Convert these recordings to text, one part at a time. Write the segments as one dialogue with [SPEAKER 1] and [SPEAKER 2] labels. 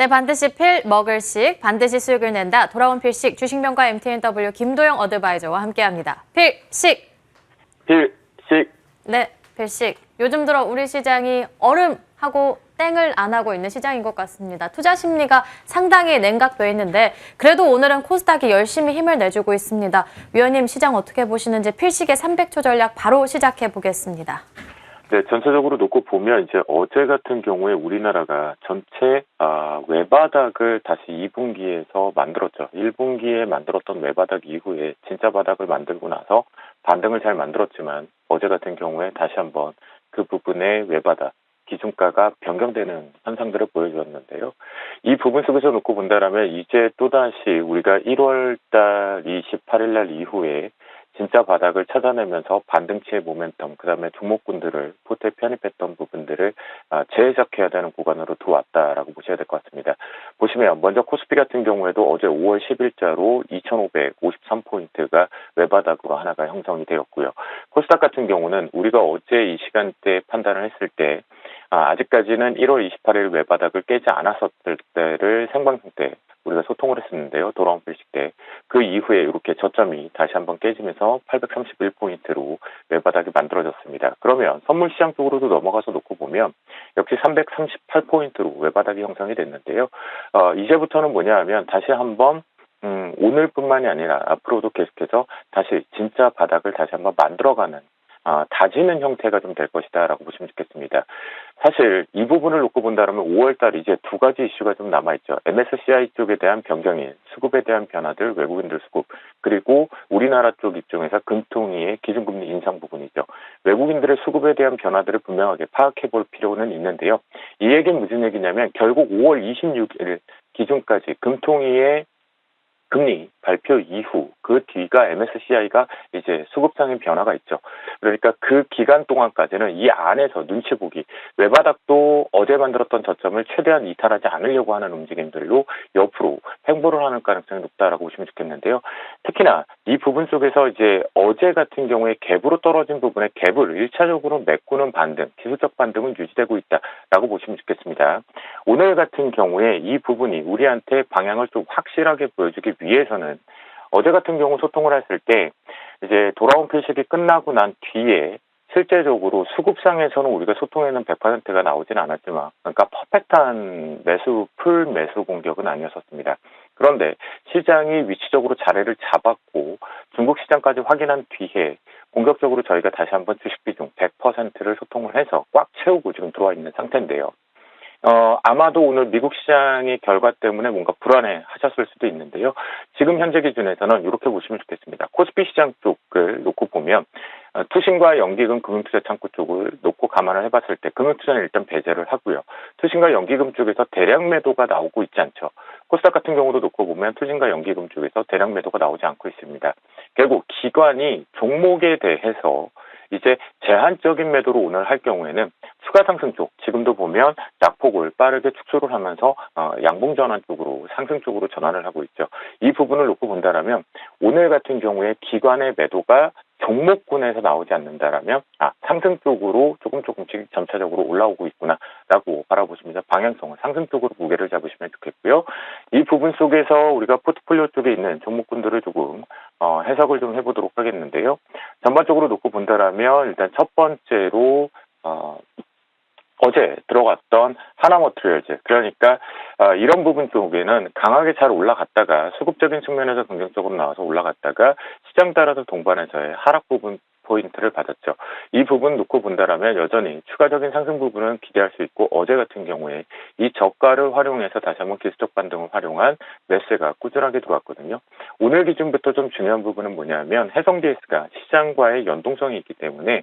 [SPEAKER 1] 네, 반드시 먹을식, 반드시 수익을 낸다. 돌아온 필식, 주식명가 MTNW 김도영 어드바이저와 함께합니다. 필식! 네, 필식. 요즘 들어 우리 시장이 얼음하고 땡을 안 하고 있는 시장인 것 같습니다. 투자 심리가 상당히 냉각돼 있는데 그래도 오늘은 코스닥이 열심히 힘을 내주고 있습니다. 위원님, 시장 어떻게 보시는지 필식의 300초 전략 바로 시작해 보겠습니다.
[SPEAKER 2] 네, 전체적으로 놓고 보면 이제 어제 같은 경우에 우리나라가 전체 외바닥을 다시 2분기에서 만들었죠. 1분기에 만들었던 외바닥 이후에 진짜 바닥을 만들고 나서 반등을 잘 만들었지만 어제 같은 경우에 다시 한번 그 부분의 외바닥 기준가가 변경되는 현상들을 보여주었는데요. 이 부분 속에서 놓고 본다면 이제 또다시 우리가 1월달 28일 날 이후에 진짜 바닥을 찾아내면서 반등치의 모멘텀, 그 다음에 종목군들을 포트에 편입했던 부분들을 재해석해야 되는 구간으로 들어왔다라고 보셔야 될 것 같습니다. 보시면 먼저 코스피 같은 경우에도 어제 5월 10일자로 2,553포인트가 외바닥으로 하나가 형성이 되었고요. 코스닥 같은 경우는 우리가 어제 이 시간대 판단을 했을 때 아직까지는 1월 28일 외바닥을 깨지 않았었을 때를 생방송 때 우리가 소통을 했었는데요. 돌아온 필식 때. 그 이후에 이렇게 저점이 다시 한번 깨지면서 831포인트로 외바닥이 만들어졌습니다. 그러면 선물 시장 쪽으로도 넘어가서 놓고 보면 역시 338포인트로 외바닥이 형성이 됐는데요. 이제부터는 뭐냐 하면 다시 한번 오늘뿐만이 아니라 앞으로도 계속해서 다시 진짜 바닥을 다시 한번 만들어가는 다지는 형태가 좀 될 것이다라고 보시면 좋겠습니다. 사실 이 부분을 놓고 본다면 5월달 이제 두 가지 이슈가 좀 남아있죠. MSCI 쪽에 대한 변경인, 수급에 대한 변화들, 외국인들 수급, 그리고 우리나라 쪽 입장에서 금통위의 기준금리 인상 부분이죠. 외국인들의 수급에 대한 변화들을 분명하게 파악해 볼 필요는 있는데요. 이 얘기는 무슨 얘기냐면 결국 5월 26일 기준까지 금통위의 금리 발표 이후 그 뒤가 MSCI가 이제 수급상의 변화가 있죠. 그러니까 그 기간 동안까지는 이 안에서 눈치 보기, 외바닥도 어제 만들었던 저점을 최대한 이탈하지 않으려고 하는 움직임들로 옆으로 횡보를 하는 가능성이 높다라고 보시면 좋겠는데요. 특히나 이 부분 속에서 이제 어제 같은 경우에 갭으로 떨어진 부분의 갭을 1차적으로 메꾸는 반등, 기술적 반등은 유지되고 있다라고 보시면 좋겠습니다. 오늘 같은 경우에 이 부분이 우리한테 방향을 좀 확실하게 보여주기 위해서는 어제 같은 경우 소통을 했을 때 이제 돌아온 필식이 끝나고 난 뒤에 실제적으로 수급상에서는 우리가 소통에는 100%가 나오진 않았지만 그러니까 퍼펙트한 매수 풀 매수 공격은 아니었었습니다. 그런데 시장이 위치적으로 자리를 잡았고 중국 시장까지 확인한 뒤에 공격적으로 저희가 다시 한번 주식 비중 100%를 소통을 해서 꽉 채우고 지금 들어와 있는 상태인데요. 아마도 오늘 미국 시장의 결과 때문에 뭔가 불안해 하셨을 수도 있는데요. 지금 현재 기준에서는 이렇게 보시면 좋겠습니다. 코스피 시장 쪽을 놓고 보면, 투신과 연기금 금융투자 창구 쪽을 놓고 감안을 해봤을 때 금융투자는 일단 배제를 하고요. 투신과 연기금 쪽에서 대량 매도가 나오고 있지 않죠. 코스닥 같은 경우도 놓고 보면 투신과 연기금 쪽에서 대량 매도가 나오지 않고 있습니다. 결국 기관이 종목에 대해서 이제 제한적인 매도로 오늘 할 경우에는 추가 상승 쪽, 지금도 보면 낙폭을 빠르게 축소를 하면서 양봉 전환 쪽으로 상승 쪽으로 전환을 하고 있죠. 이 부분을 놓고 본다라면 오늘 같은 경우에 기관의 매도가 종목군에서 나오지 않는다라면 상승 쪽으로 조금씩 점차적으로 올라오고 있구나라고 바라보시면서 방향성을 상승 쪽으로 무게를 잡으시면 좋겠고요. 이 부분 속에서 우리가 포트폴리오 쪽에 있는 종목군들을 조금 해석을 좀 해보도록 하겠는데요. 전반적으로 놓고 본다라면 일단 첫 번째로 어제 들어갔던 하나머트리얼즈, 그러니까 이런 부분 쪽에는 강하게 잘 올라갔다가 수급적인 측면에서 긍정적으로 나와서 올라갔다가 시장 따라서 동반해서의 하락 부분 포인트를 받았죠. 이 부분 놓고 본다라면 여전히 추가적인 상승 부분은 기대할 수 있고 어제 같은 경우에 이 저가를 활용해서 다시 한번 기술적 반등을 활용한 매수가 꾸준하게 들어왔거든요. 오늘 기준부터 좀 중요한 부분은 뭐냐면 해성 DS가 시장과의 연동성이 있기 때문에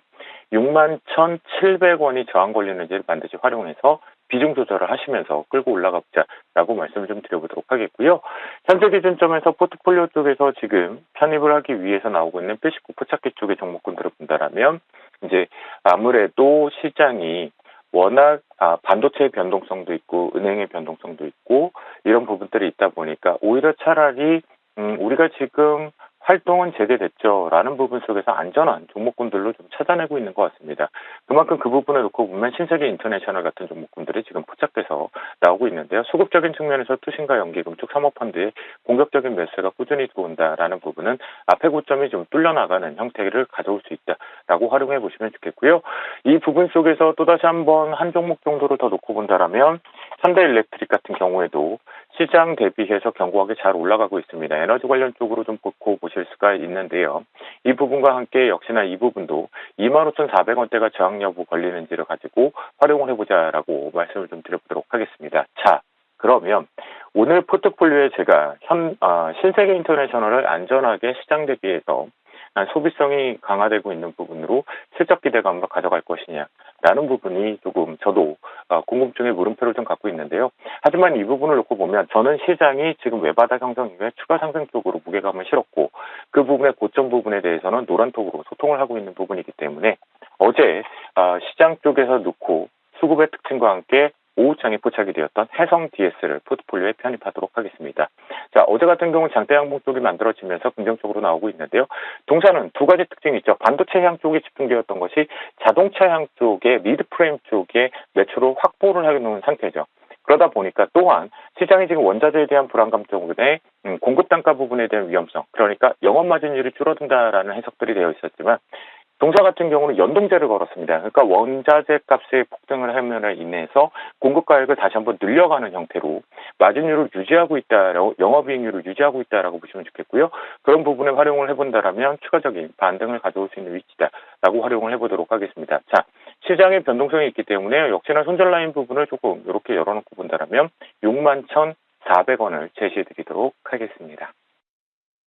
[SPEAKER 2] 61,700원이 저항 걸리는지를 반드시 활용해서 비중 조절을 하시면서 끌고 올라가보자라고 말씀을 좀 드려보도록 하겠고요. 현재 기준점에서 포트폴리오 쪽에서 지금 편입을 하기 위해서 나오고 있는 필식 포착기 쪽의 종목군들을 본다라면 이제 아무래도 시장이 워낙 반도체의 변동성도 있고 은행의 변동성도 있고 이런 부분들이 있다 보니까 오히려 차라리 우리가 지금 활동은 재개됐죠. 라는 부분 속에서 안전한 종목군들로 좀 찾아내고 있는 것 같습니다. 그만큼 그 부분을 놓고 보면 신세계 인터내셔널 같은 종목군들이 지금 포착돼서 나오고 있는데요. 수급적인 측면에서 투신과 연기금 쪽 사모펀드의 공격적인 매수가 꾸준히 들어온다라는 부분은 앞에 고점이 좀 뚫려나가는 형태를 가져올 수 있다라고 활용해 보시면 좋겠고요. 이 부분 속에서 또다시 한번 한 종목 정도를 더 놓고 본다라면 현대일렉트릭 같은 경우에도 시장 대비해서 견고하게 잘 올라가고 있습니다. 에너지 관련 쪽으로 좀 보고 보실 수가 있는데요. 이 부분과 함께 역시나 이 부분도 25,400원대가 저항 여부 걸리는지를 가지고 활용을 해보자라고 말씀을 좀 드려보도록 하겠습니다. 자, 그러면 오늘 포트폴리오에 제가 신세계 인터내셔널을 안전하게 시장 대비해서 소비성이 강화되고 있는 부분으로 실적 기대감으로 가져갈 것이냐라는 부분이 조금 저도 궁금증의 물음표를 좀 갖고 있는데요. 하지만 이 부분을 놓고 보면 저는 시장이 지금 외바닥 형성 이후에 추가 상승 쪽으로 무게감을 실었고 그 부분의 고점 부분에 대해서는 노란톡으로 소통을 하고 있는 부분이기 때문에 어제 시장 쪽에서 놓고 수급의 특징과 함께 오후장에 포착이 되었던 해성 DS를 포트폴리오에 편입하도록 하겠습니다. 자, 어제 같은 경우는 장대 양봉 쪽이 만들어지면서 긍정적으로 나오고 있는데요. 동사는 두 가지 특징이 있죠. 반도체 향 쪽에 집중되었던 것이 자동차 향 쪽에 미드 프레임 쪽에 매출을 확보를 해놓은 상태죠. 그러다 보니까 또한 시장이 지금 원자재에 대한 불안감 때문에 공급 단가 부분에 대한 위험성, 그러니까 영업 마진율이 줄어든다라는 해석들이 되어 있었지만 동사 같은 경우는 연동제를 걸었습니다. 그러니까 원자재 값의 폭등을 함으로 인해서 공급 가액을 다시 한번 늘려가는 형태로 마진율을 유지하고 있다라고, 영업이익률을 유지하고 있다라고 보시면 좋겠고요. 그런 부분에 활용을 해본다라면 추가적인 반등을 가져올 수 있는 위치다라고 활용을 해보도록 하겠습니다. 자, 시장의 변동성이 있기 때문에 역시나 손절 라인 부분을 조금 이렇게 열어놓고 본다라면 61,400원을 제시해드리도록 하겠습니다.